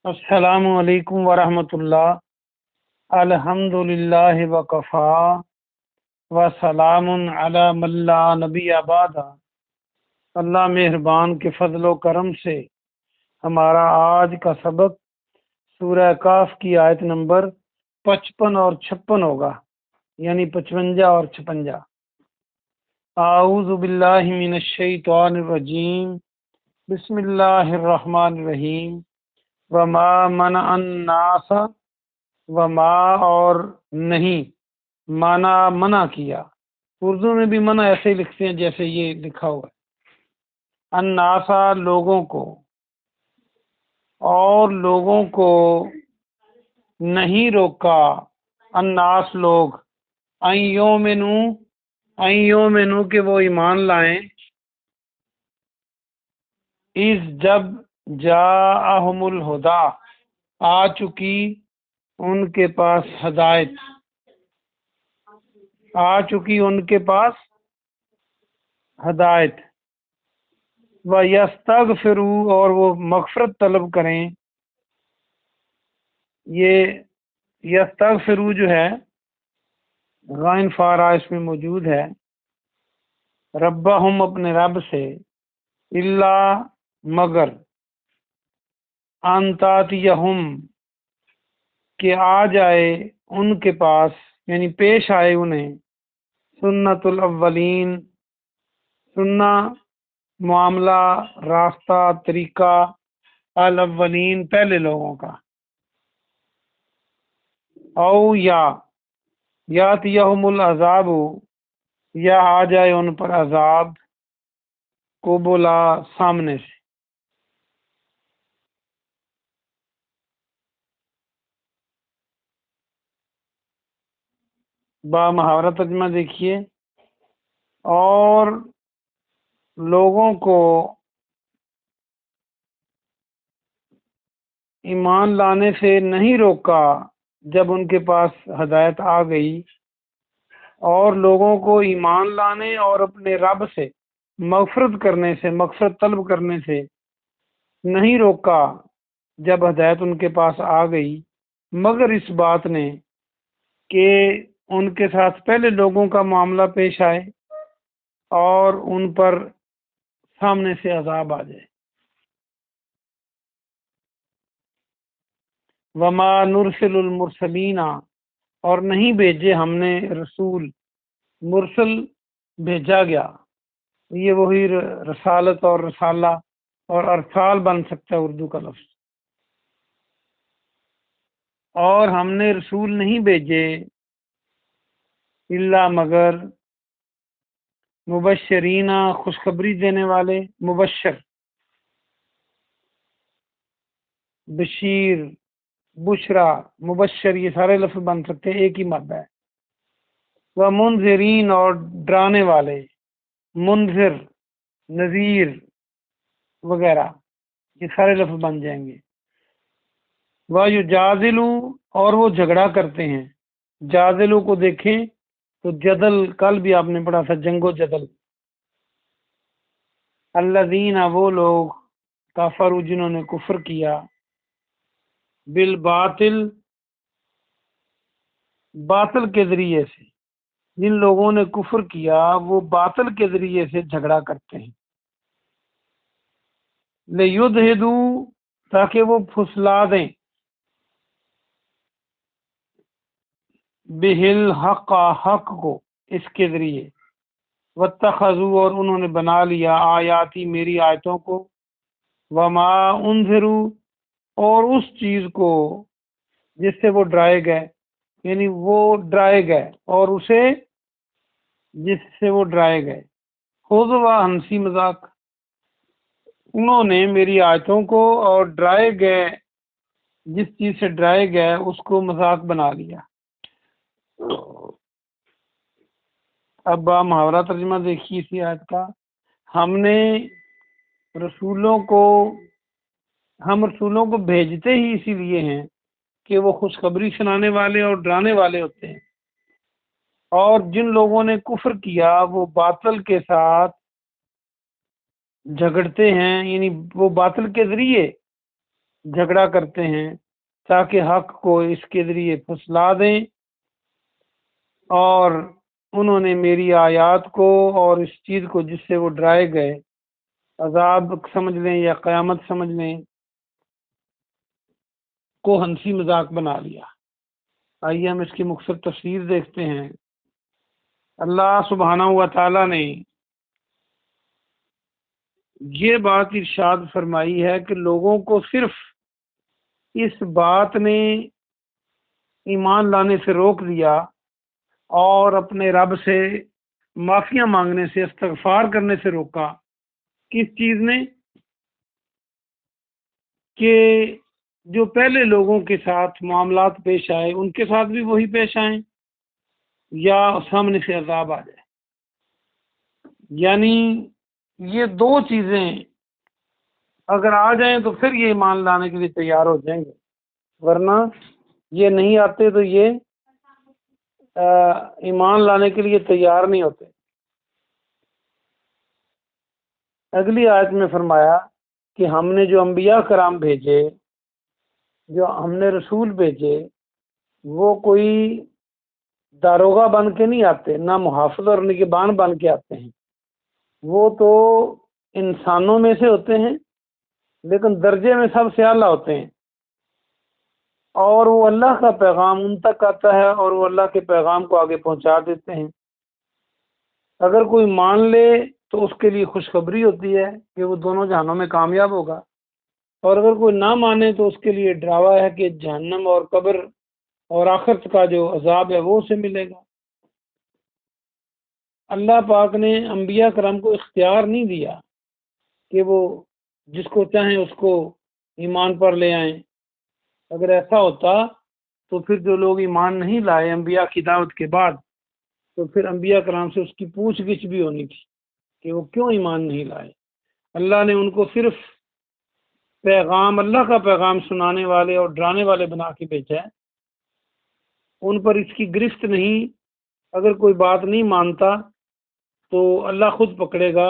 السلام علیکم ورحمۃ اللہ۔ الحمدللہ وکفا وسلام علی من لا نبی بعد۔ اللہ مہربان کے فضل و کرم سے ہمارا آج کا سبق سورہ کاف کی آیت نمبر 55 اور 56 ہوگا، یعنی 55 اور 56۔ اعوذ باللہ من الشیطان الرجیم، بسم اللہ الرحمن الرحیم۔ وما منع الناس، وما اور نہیں، منع کیا، اردو میں بھی منع ایسے ہی لکھتے ہیں جیسے یہ لکھا ہوا ہے، الناسا لوگوں کو، اور لوگوں کو نہیں روکا، الناس لوگ، یومنو کہ وہ ایمان لائیں، اس جب جاءہم الہدا آ چکی ان کے پاس ہدایت، آ چکی ان کے پاس ہدایت، وَيَسْتَغْفِرُوا اور وہ مغفرت طلب کریں۔ یہ یستغفروا جو ہے غائن فارا اس میں موجود ہے، ربہم اپنے رب سے، اللہ مگر، ان تاتیہم کہ آ جائے ان کے پاس، یعنی پیش آئے انہیں، سنت الاولین، سننا معاملہ، راستہ، طریقہ، الاولین پہلے لوگوں کا، او یاتیہم العذاب یا آ جائے ان پر عذاب، کو بولا سامنے سے۔ با محاورہ ترجمہ دیکھیے، اور لوگوں کو ایمان لانے سے نہیں روکا جب ان کے پاس ہدایت آ گئی، اور لوگوں کو ایمان لانے اور اپنے رب سے مغفرت کرنے سے، مغفرت طلب کرنے سے نہیں روکا جب ہدایت ان کے پاس آ گئی، مگر اس بات نے کہ ان کے ساتھ پہلے لوگوں کا معاملہ پیش آئے اور ان پر سامنے سے عذاب آ جائے۔ وما نرسل المرسلین اور نہیں بھیجے ہم نے رسول، مرسل بھیجا گیا، یہ وہی رسالت اور رسالہ اور ارسال بن سکتا ہے اردو کا لفظ، اور ہم نے رسول نہیں بھیجے الا مگر مبشرین خوشخبری دینے والے، مبشر، بشیر، بشرا، مبشر، یہ سارے لفظ بن سکتے ہیں، ایک ہی مادہ ہے۔ وہ منذرین اور ڈرانے والے، منذر، نذیر وغیرہ، یہ سارے لفظ بن جائیں گے۔ وَيُجَادِلُ اور وہ جھگڑا کرتے ہیں، جادلو کو دیکھیں تو جدل، کل بھی آپ نے پڑھا تھا، جنگ و جدل۔ الذین وہ لوگ، کفروا جنہوں نے کفر کیا، بالباطل باطل کے ذریعے سے، جن لوگوں نے کفر کیا وہ باطل کے ذریعے سے جھگڑا کرتے ہیں، لیدھدوا تاکہ وہ پھسلا دیں، بہل حق حق کو اس کے ذریعے، واتخذوا اور انہوں نے بنا لیا، آیاتی میری آیتوں کو، وما انذروا اور اس چیز کو جس سے وہ ڈرائے گئے، یعنی وہ ڈرائے گئے اور اسے جس سے وہ ڈرائے گئے، خضوا ہنسی مذاق، انہوں نے میری آیتوں کو اور ڈرائے گئے، جس چیز سے ڈرائے گئے اس کو مذاق بنا لیا۔ اب محاورہ ترجمہ دیکھیے اسی آیت کا، ہم رسولوں کو بھیجتے ہی اسی لیے ہیں کہ وہ خوشخبری سنانے والے اور ڈرانے والے ہوتے ہیں، اور جن لوگوں نے کفر کیا وہ باطل کے ساتھ جھگڑتے ہیں، یعنی وہ باطل کے ذریعے جھگڑا کرتے ہیں تاکہ حق کو اس کے ذریعے پھسلا دیں، اور انہوں نے میری آیات کو اور اس چیز کو جس سے وہ ڈرائے گئے، عذاب سمجھ لیں یا قیامت سمجھ لیں، کو ہنسی مذاق بنا لیا۔ آئیے ہم اس کی مختصر تفسیر دیکھتے ہیں۔ اللہ سبحانہ و تعالی نے یہ بات ارشاد فرمائی ہے کہ لوگوں کو صرف اس بات نے ایمان لانے سے روک دیا اور اپنے رب سے معافیاں مانگنے سے، استغفار کرنے سے روکا۔ کس چیز نے؟ کہ جو پہلے لوگوں کے ساتھ معاملات پیش آئے ان کے ساتھ بھی وہی پیش آئیں، یا سامنے سے عذاب آ جائے۔ یعنی یہ دو چیزیں اگر آ جائیں تو پھر یہ ایمان لانے کے لیے تیار ہو جائیں گے، ورنہ یہ نہیں آتے تو یہ ایمان لانے کے لیے تیار نہیں ہوتے۔ اگلی آیت میں فرمایا کہ ہم نے جو انبیاء کرام بھیجے، جو ہم نے رسول بھیجے، وہ کوئی داروغہ بن کے نہیں آتے، نہ محافظ اور نگہبان بن کے آتے ہیں۔ وہ تو انسانوں میں سے ہوتے ہیں لیکن درجے میں سب سے اعلیٰ ہوتے ہیں، اور وہ اللہ کا پیغام ان تک آتا ہے اور وہ اللہ کے پیغام کو آگے پہنچا دیتے ہیں۔ اگر کوئی مان لے تو اس کے لیے خوشخبری ہوتی ہے کہ وہ دونوں جہانوں میں کامیاب ہوگا، اور اگر کوئی نہ مانے تو اس کے لیے ڈراوا ہے کہ جہنم اور قبر اور آخرت کا جو عذاب ہے وہ اسے ملے گا۔ اللہ پاک نے انبیاء کرام کو اختیار نہیں دیا کہ وہ جس کو چاہیں اس کو ایمان پر لے آئیں۔ اگر ایسا ہوتا تو پھر جو لوگ ایمان نہیں لائے انبیاء کی دعوت کے بعد، تو پھر انبیاء کرام سے اس کی پوچھ گچھ بھی ہونی تھی کہ وہ کیوں ایمان نہیں لائے۔ اللہ نے ان کو صرف پیغام، اللہ کا پیغام سنانے والے اور ڈرانے والے بنا کے بھیجا ہے۔ ان پر اس کی گرفت نہیں، اگر کوئی بات نہیں مانتا تو اللہ خود پکڑے گا،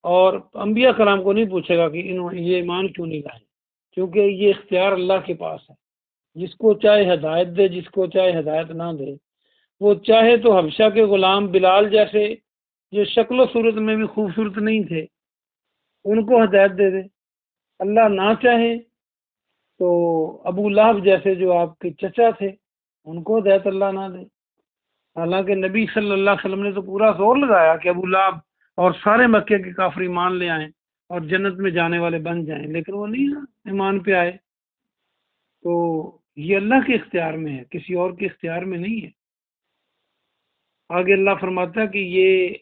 اور انبیاء کرام کو نہیں پوچھے گا کہ یہ ایمان کیوں نہیں لائے، کیونکہ یہ اختیار اللہ کے پاس ہے۔ جس کو چاہے ہدایت دے، جس کو چاہے ہدایت نہ دے۔ وہ چاہے تو حبشہ کے غلام بلال جیسے جو شکل و صورت میں بھی خوبصورت نہیں تھے ان کو ہدایت دے دے، اللہ نہ چاہے تو ابو لہب جیسے جو آپ کے چچا تھے ان کو ہدایت اللہ نہ دے۔ حالانکہ نبی صلی اللہ علیہ وسلم نے تو پورا زور لگایا کہ ابو لہب اور سارے مکے کے کافر ایمان لے آئیں اور جنت میں جانے والے بن جائیں، لیکن وہ نہیں ایمان پہ آئے۔ تو یہ اللہ کے اختیار میں ہے، کسی اور کے اختیار میں نہیں ہے۔ آگے اللہ فرماتا ہے کہ یہ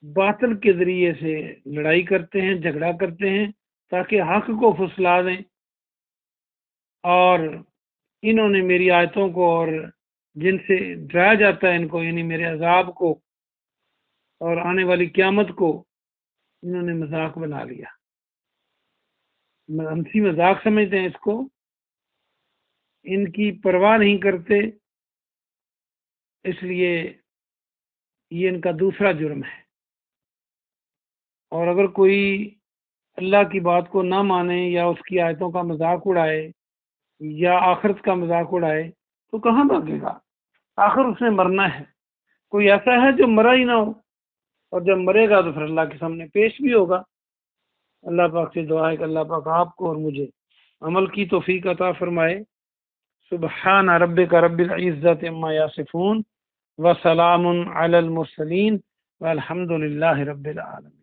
باطل کے ذریعے سے لڑائی کرتے ہیں، جھگڑا کرتے ہیں تاکہ حق کو پھسلا دیں، اور انہوں نے میری آیتوں کو اور جن سے ڈرایا جاتا ہے ان کو، یعنی میرے عذاب کو اور آنے والی قیامت کو، انہوں نے مذاق بنا لیا، ہنسی مذاق سمجھتے ہیں اس کو، ان کی پرواہ نہیں کرتے۔ اس لیے یہ ان کا دوسرا جرم ہے۔ اور اگر کوئی اللہ کی بات کو نہ مانے یا اس کی آیتوں کا مذاق اڑائے یا آخرت کا مذاق اڑائے تو کہاں بھاگے گا؟ آخر اس نے مرنا ہے۔ کوئی ایسا ہے جو مرا ہی نہ ہو، اور جب مرے گا تو پھر اللہ کے سامنے پیش بھی ہوگا۔ اللہ پاک سے دعا ہے کہ اللہ پاک آپ کو اور مجھے عمل کی توفیق عطا فرمائے۔ سبحان ربک رب العزت عما یصفون وسلام علی المرسلین والحمد للہ رب العالمین۔